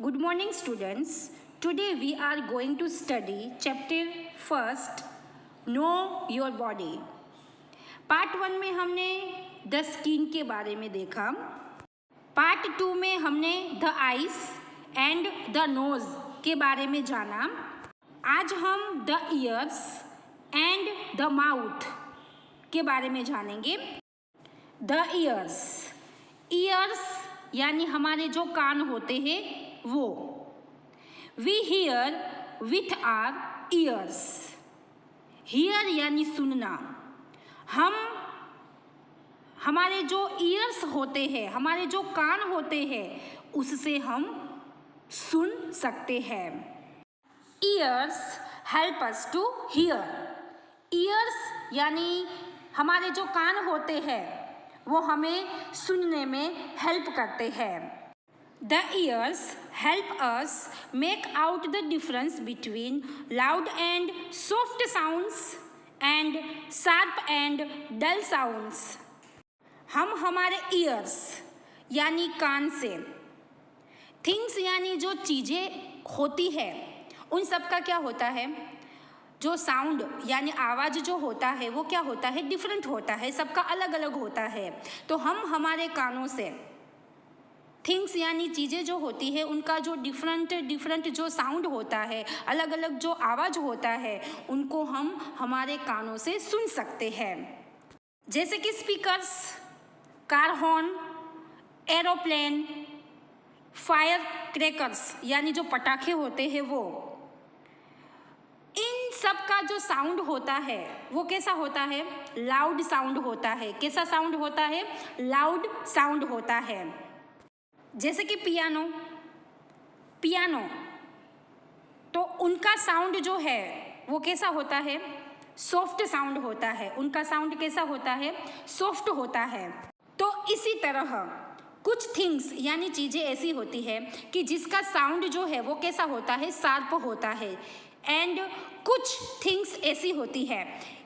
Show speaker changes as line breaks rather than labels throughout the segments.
Good morning, students. Today we are going to study chapter first, Know Your Body. Part 1 में हमने the skin के बारे में देखा. पार्ट 2 में हमने the eyes and the nose के बारे में जाना. आज हम the years and the mouth के बारे में जानेंगे. द ईयर्स यानी हमारे जो कान होते हैं वो. We hear with our ears. Hear यानी सुनना. हमारे जो ईयर्स होते हैं, हमारे जो कान होते हैं, उससे हम सुन सकते हैं. Ears help us to hear. Ears यानी हमारे जो कान होते हैं वो हमें सुनने में हेल्प करते हैं. The ears help us make out the difference between loud and soft sounds and sharp and dull sounds. हम हमारे ईयर्स यानी कान से थिंग्स यानी जो चीज़ें होती है उन सब का क्या होता है, जो साउंड यानी आवाज़ जो होता है वो क्या होता है, डिफरेंट होता है, सबका अलग अलग होता है. तो हम हमारे कानों से थिंग्स यानी चीज़ें जो होती है उनका जो डिफरेंट जो साउंड होता है, अलग अलग जो आवाज़ होता है, उनको हम हमारे कानों से सुन सकते हैं. जैसे कि speakers, car horn, aeroplane, fire crackers यानी जो पटाखे होते हैं वो. इन सब का जो साउंड होता है वो कैसा होता है, लाउड साउंड होता है. कैसा साउंड होता है, लाउड साउंड होता है. जैसे कि पियानो तो उनका साउंड जो है वो कैसा होता है, सॉफ्ट साउंड होता है. उनका साउंड कैसा होता है, सॉफ्ट होता है. तो इसी तरह कुछ थिंग्स यानी चीज़ें ऐसी होती है कि जिसका साउंड जो है वो कैसा होता है, शार्प होता है. एंड कुछ थिंग्स ऐसी होती है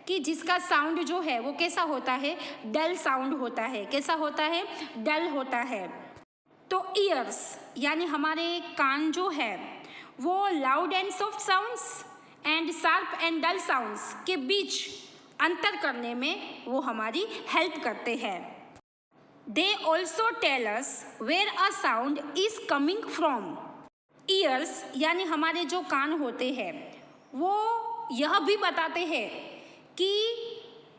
कि जिसका साउंड जो है वो कैसा होता है, डल साउंड होता है. कैसा होता है, डल होता है. तो ईयर्स यानी हमारे कान जो है वो loud and soft sounds and sharp and dull sounds के बीच अंतर करने में वो हमारी हेल्प करते हैं. They also tell us where a sound is coming from. Ears यानी हमारे जो कान होते हैं वो यह भी बताते हैं कि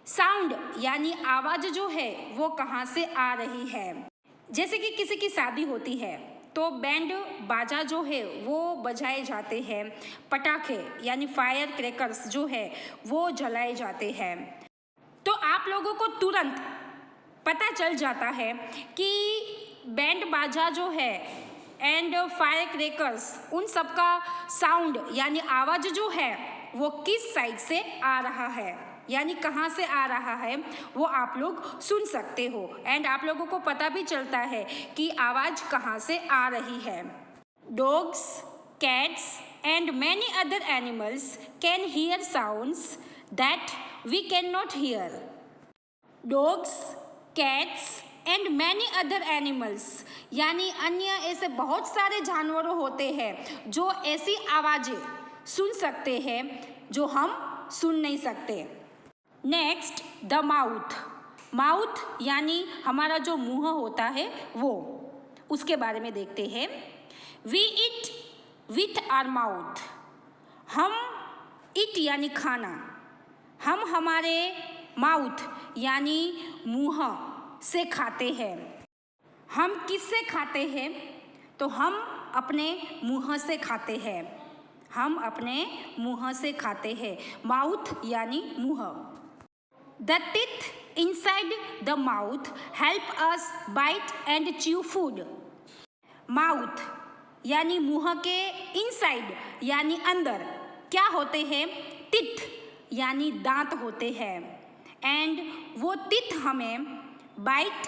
साउंड यानी आवाज़ जो है वो कहाँ से आ रही है. जैसे कि किसी की शादी होती है तो बैंड बाजा जो है वो बजाए जाते हैं, पटाखे यानी फायर क्रैकर्स जो है वो जलाए जाते हैं. तो आप लोगों को तुरंत पता चल जाता है कि बैंड बाजा जो है एंड फायर क्रैकर्स उन सब का साउंड यानी आवाज़ जो है वो किस साइड से आ रहा है, यानी कहाँ से आ रहा है, वो आप लोग सुन सकते हो. एंड आप लोगों को पता भी चलता है कि आवाज़ कहाँ से आ रही है. Dogs, cats and many other animals can hear sounds that we can not hear. Dogs, cats and many other animals यानी अन्य ऐसे बहुत सारे जानवर होते हैं जो ऐसी आवाज़ें सुन सकते हैं जो हम सुन नहीं सकते. नेक्स्ट द माउथ यानी हमारा जो मुंह होता है वो, उसके बारे में देखते हैं. We eat with our mouth. हम ईट यानी खाना, हम हमारे माउथ यानी मुंह से खाते हैं. हम किससे खाते हैं, तो हम अपने मुंह से खाते हैं. हम अपने मुंह से खाते हैं. माउथ यानी मुंह. The teeth inside the mouth help us bite and chew food. Mouth यानी मुंह के इनसाइड यानी अंदर क्या होते हैं, टीथ यानी दांत होते हैं. एंड वो टीथ हमें बाइट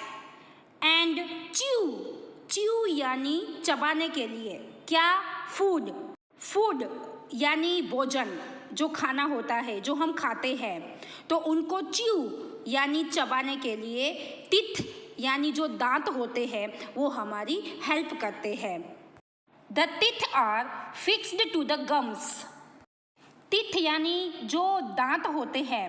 एंड च्यू यानी चबाने के लिए, क्या, फूड यानी भोजन, जो खाना होता है जो हम खाते हैं, तो उनको च्यू यानी चबाने के लिए टीथ यानी जो दांत होते हैं वो हमारी हेल्प करते हैं. The teeth are fixed to the gums. Teeth यानी जो दांत होते हैं,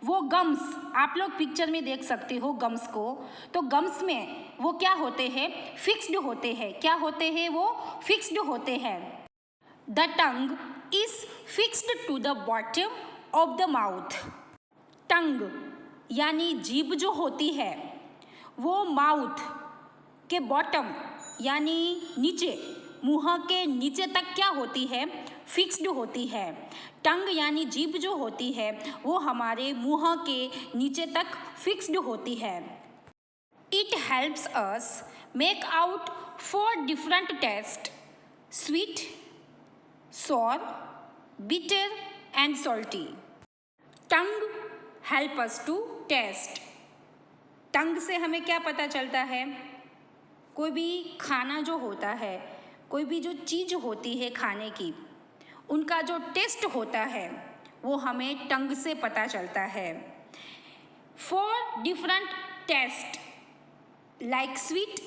वो गम्स, आप लोग पिक्चर में देख सकते हो गम्स को। तो गम्स में वो क्या होते हैं? फिक्स्ड होते हैं। क्या होते हैं? वो फिक्स्ड होते हैं। The tongue is fixed to the bottom of the mouth. Tongue यानी जीभ जो होती है, वो माउथ के बॉटम यानी नीचे, मुंह के नीचे तक क्या होती है? फिक्स्ड होती है। टंग यानी जीभ जो होती है, वो हमारे मुंह के नीचे तक फिक्स्ड होती है। It helps us make out 4 different taste: sweet, sour, bitter and salty. Tongue help us to taste. Tongue से हमें क्या पता चलता है? कोई भी खाना जो होता है, कोई भी जो चीज़ होती है खाने की, उनका जो टेस्ट होता है वो हमें टंग से पता चलता है। 4 डिफरेंट टेस्ट लाइक स्वीट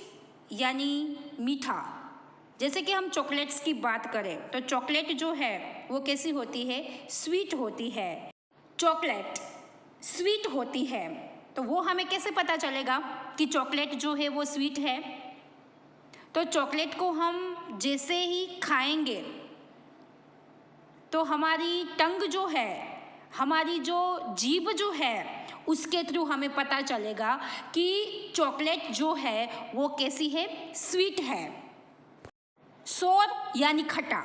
यानी मीठा। जैसे कि हम चॉकलेट्स की बात करें तो चॉकलेट जो है वो कैसी होती है? स्वीट होती है। चॉकलेट स्वीट होती है, तो वो हमें कैसे पता चलेगा कि चॉकलेट जो है वो स्वीट है? तो चॉकलेट को हम जैसे ही खाएंगे तो हमारी टंग जो है, हमारी जो जीभ जो है, उसके थ्रू हमें पता चलेगा कि चॉकलेट जो है वो कैसी है? स्वीट है। सोर यानी खट्टा।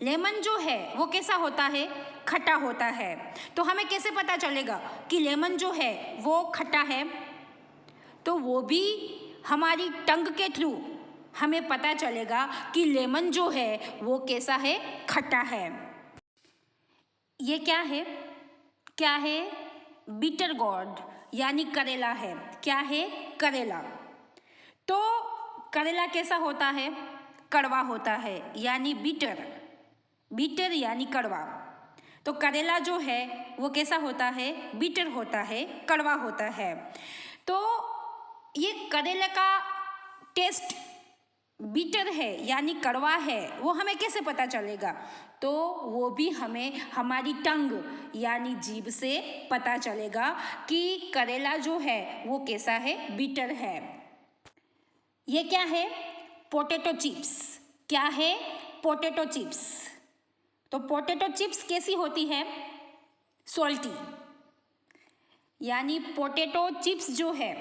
लेमन जो है वो कैसा होता है? खट्टा होता है। तो हमें कैसे पता चलेगा कि लेमन जो है वो खट्टा है? तो वो भी हमारी टंग के थ्रू हमें पता चलेगा कि लेमन जो है वो कैसा है? खट्टा है। ये क्या है? क्या है? बिटर गोर्ड यानी करेला है। क्या है? करेला। तो करेला कैसा होता है? कड़वा होता है, यानी बिटर। बिटर यानी कड़वा। तो करेला जो है वो कैसा होता है? बिटर होता है, कड़वा होता है। तो ये करेले का टेस्ट बिटर है यानी कड़वा है, वो हमें कैसे पता चलेगा? तो वो भी हमें हमारी टंग यानी जीभ से पता चलेगा कि करेला जो है वो कैसा है? बिटर है। ये क्या है? Potato chips. क्या है? Potato chips. तो पोटैटो चिप्स कैसी होती है? सॉल्टी। यानी पोटैटो चिप्स जो है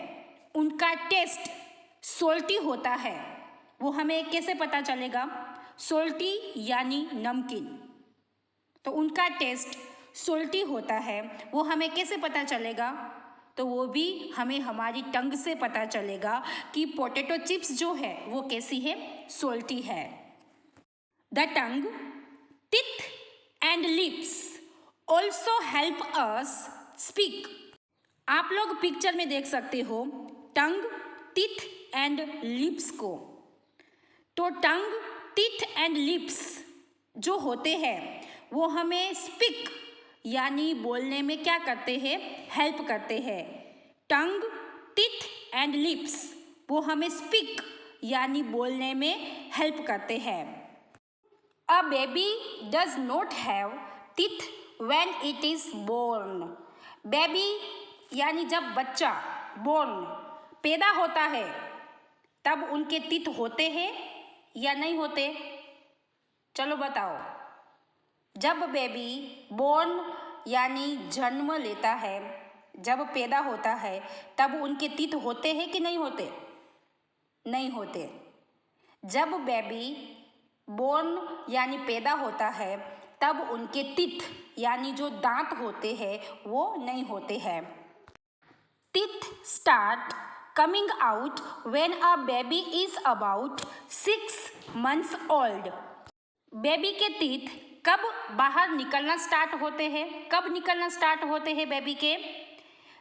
उनका टेस्ट सॉल्टी होता है। वो हमें कैसे पता चलेगा? सॉल्टी यानी नमकीन। तो उनका टेस्ट सॉल्टी होता है, वो हमें कैसे पता चलेगा? तो वो भी हमें हमारी टंग से पता चलेगा कि पोटैटो चिप्स जो है वो कैसी है? सॉल्टी है। The tongue, teeth and lips also help us speak. आप लोग पिक्चर में देख सकते हो टंग, टीथ एंड लिप्स को। तो टंग, टीथ एंड लिप्स जो होते हैं वो हमें स्पीक यानी बोलने में क्या करते हैं? हेल्प करते हैं। टंग, टीथ एंड लिप्स वो हमें स्पीक यानी बोलने में हेल्प करते हैं। A baby does not have teeth when it is born. Baby यानी जब बच्चा बोर्न पैदा होता है तब उनके टीथ होते हैं या नहीं होते? चलो बताओ। जब बेबी बोर्न यानी जन्म लेता है, जब पैदा होता है, तब उनके टीथ होते हैं कि नहीं होते? नहीं होते। जब बेबी बोर्न यानी पैदा होता है तब उनके टीथ यानी जो दांत होते हैं वो नहीं होते हैं। Teeth start coming out when a baby is about 6 months old. Baby के टीथ कब बाहर निकलना स्टार्ट होते हैं? कब निकलना स्टार्ट होते हैं बेबी के?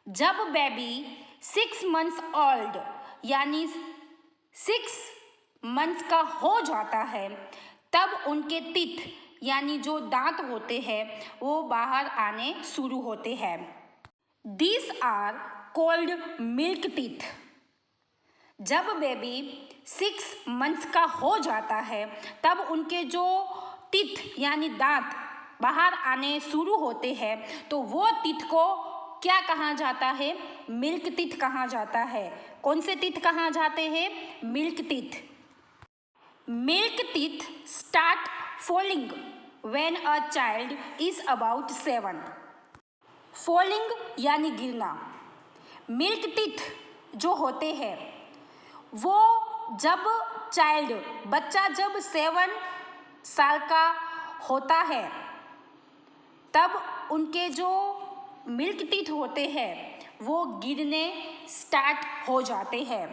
जब बेबी 6 months old यानी 6 months का हो जाता है, तब उनके टीथ यानी जो दांत होते हैं वो बाहर आने शुरू होते हैं। These are called milk teeth. जब बेबी 6 मंथ्स का हो जाता है तब उनके जो टीथ यानी दांत बाहर आने शुरू होते हैं तो वो टीथ को क्या कहा जाता है? मिल्क टीथ कहा जाता है। कौन से टीथ कहा जाते हैं? Milk teeth. Milk teeth start falling when a child is about 7। Falling यानी गिरना। मिल्क टीथ जो होते हैं वो जब बच्चा जब 7 साल का होता है तब उनके जो मिल्क टीथ होते हैं वो गिरने स्टार्ट हो जाते हैं।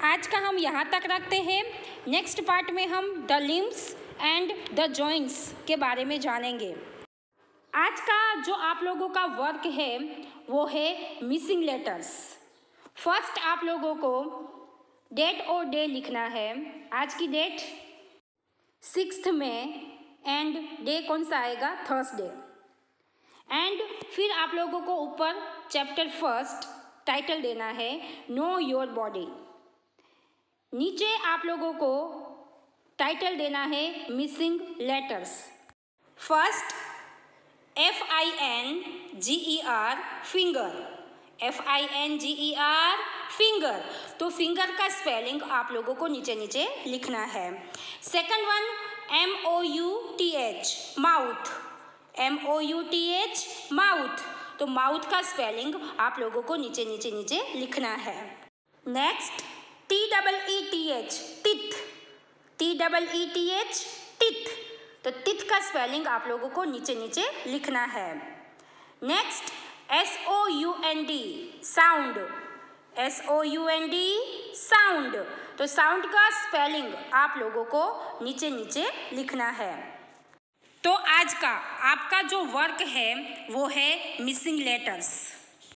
आज का हम यहाँ तक रखते हैं। नेक्स्ट पार्ट में हम the limbs and the joints के बारे में जानेंगे। आज का जो आप लोगों का वर्क है वो है मिसिंग लेटर्स। फर्स्ट आप लोगों को डेट और डे लिखना है। आज की डेट 6 मई एंड डे कौन सा आएगा? थर्सडे। एंड फिर आप लोगों को ऊपर चैप्टर 1 टाइटल देना है नो योर बॉडी। नीचे आप लोगों को टाइटल देना है missing letters. First FINGER finger. FINGER finger. तो फिंगर का स्पेलिंग आप लोगों को नीचे नीचे लिखना है। Second one MOUTH mouth. MOUTH mouth. तो माउथ का स्पेलिंग आप लोगों को नीचे नीचे नीचे लिखना है। Next TEETH teeth. TEETH teeth. तो टीथ का स्पेलिंग आप लोगों को नीचे नीचे लिखना है। Next SOUND sound. SOUND sound. तो साउंड का स्पेलिंग आप लोगों को नीचे नीचे लिखना है। तो आज का आपका जो वर्क है वो है मिसिंग लेटर्स।